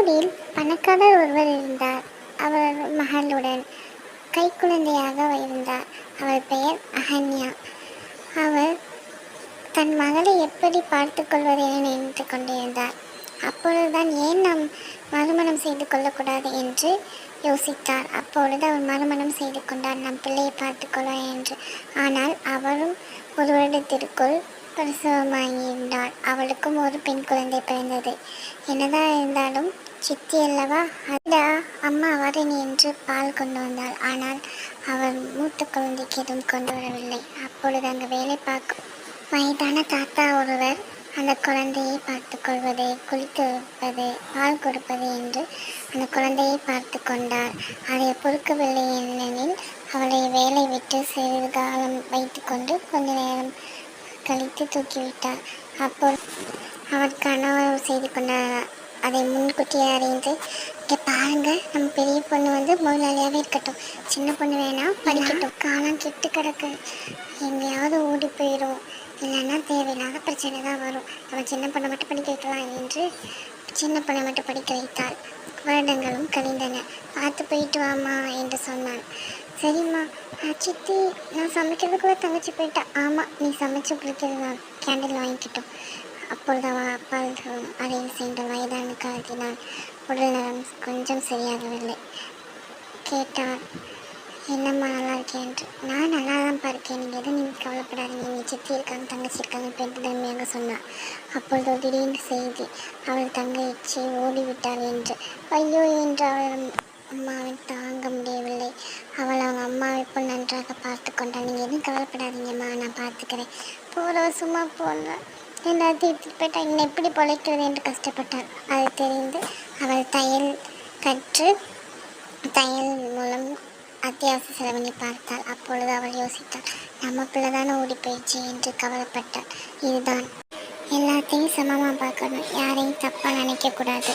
ஊரில் பணக்காரர் ஒருவர் இருந்தார். அவர் மகளுடன் கைக்குழந்தையாக இருந்தார். அவள் பெயர் அகன்யா. அவர் தன் மகளை எப்படி பார்த்து கொள்வது என நினைத்து கொண்டிருந்தார். அப்பொழுதுதான் ஏன் நாம் மறுமணம் செய்து கொள்ளக்கூடாது என்று யோசித்தார். அப்பொழுது அவர் மறுமணம் செய்து கொண்டார், நம் பிள்ளையை பார்த்துக்கொள்வார் என்று. ஆனால் அவரும் ஒரு வருடத்திற்குள் பிரசவமாகியிருந்தாள். அவளுக்கும் ஒரு பெண் குழந்தை பிறந்தது. என்னதான் இருந்தாலும் சித்தி அல்லவா, அந்த அம்மா வரேன் என்று பால் கொண்டு வந்தாள். ஆனால் அவர் மூத்த குழந்தைக்கு எதுவும் கொண்டு வரவில்லை. அப்பொழுது அங்கு வேலை பார்க்கும் வயதான தாத்தா ஒருவர் அந்த குழந்தையை பார்த்து கொள்வது, குளித்து வைப்பது, பால் கொடுப்பது என்று அந்த குழந்தையை பார்த்து கொண்டார். அதை பொறுக்கவில்லை. ஏனெனில் அவளை வேலை விட்டு சிறிது காலம் வைத்து கொண்டு கொஞ்ச நேரம் கழித்து தூக்கிவிட்டார். அப்போது அவர் கனவு செய்து கொண்டார். அதை முன்கூட்டியே அறிந்து, இங்கே பாருங்க, நம்ம பெரிய பொண்ணு முதலாளியாகவே இருக்கட்டும், சின்ன பொண்ணு வேணாம் படிக்கட்டும், காலம் கெட்டு கிடக்கு, எங்கேயாவது ஓடி போயிடும், இல்லைன்னா தேவையில்லாத பிரச்சனை தான் வரும், நம்ம சின்ன பொண்ணை மட்டும் படிக்க வைக்கலாம் என்று சின்ன பொண்ணை மட்டும் படிக்க வைத்தாள். வருடங்களும் கழிந்தன. பார்த்து போயிட்டு வாமா என்று சொன்னான். சரிம்மா. சித்தி, நான் சமைக்கிறதுக்குள்ளே தங்கச்சி போயிட்டா. ஆமாம், நீ சமைச்சு பிடிக்கிறது நான் கேண்டில் வாங்கிக்கிட்டோம். அப்பொழுது அவள் அப்பால் அறையில் சென்ற வயதான காலத்தினால் உடல் நலம் கொஞ்சம் சரியாகவில்லை. கேட்டார், என்னம்மா நல்லா இருக்கேன் என்று. நான் நல்லா தான் பார்க்கேன், நீங்கள் எதுவும் நீங்கள் கவலைப்படாதீங்க, நீங்கள் சித்தி இருக்காங்க தங்கச்சி இருக்காங்க பெற்று தன்மையாக சொன்னார். அப்பொழுது திடீர்னு செய்தி, அவள் தங்கச்சி ஓடிவிட்டாள் என்று. ஐயோ என்று அவள் அம்மாவை தாங்க முடியவில்லை. அவள் அவங்க அம்மாவை போல் நன்றாக பார்த்து கொண்டாள். நீங்கள் எதுவும் கவலைப்படாதீங்கம்மா, நான் பார்த்துக்கிறேன். போகிற சும்மா போன எல்லாத்தையும் எடுத்துகிட்டு போயிட்டா இன்னும் எப்படி பொழைக்கிறது என்று கஷ்டப்பட்டாள். அது தெரிந்து அவள் தையல் கற்று தையல் மூலம் அத்தியாவசிய செலவினை பார்த்தாள். அப்பொழுது அவள் யோசித்தாள், நம்ம பிள்ளை தானே ஓடி போயிடுச்சு என்று கவலைப்பட்டாள். இதுதான், எல்லாத்தையும் சமமாக பார்க்கணும், யாரையும் தப்பாக நினைக்கக்கூடாது.